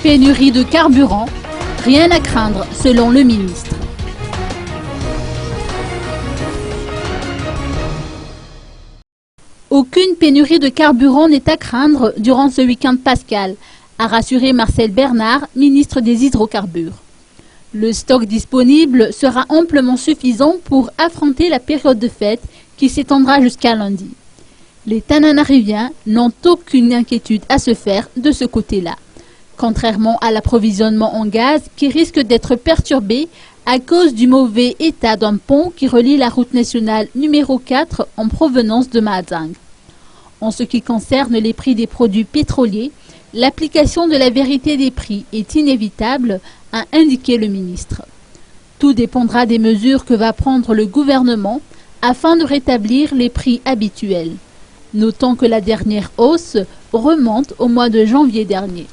Pénurie de carburant, rien à craindre selon le ministre. Aucune pénurie de carburant n'est à craindre durant ce week-end pascal, a rassuré Marcel Bernard, ministre des Hydrocarbures. Le stock disponible sera amplement suffisant pour affronter la période de fête qui s'étendra jusqu'à lundi. Les Tananariviens n'ont aucune inquiétude à se faire de ce côté-là, contrairement à l'approvisionnement en gaz qui risque d'être perturbé à cause du mauvais état d'un pont qui relie la route nationale numéro 4 en provenance de Mahajang. En ce qui concerne les prix des produits pétroliers, l'application de la vérité des prix est inévitable, a indiqué le ministre. Tout dépendra des mesures que va prendre le gouvernement afin de rétablir les prix habituels. Notons que la dernière hausse remonte au mois de janvier dernier.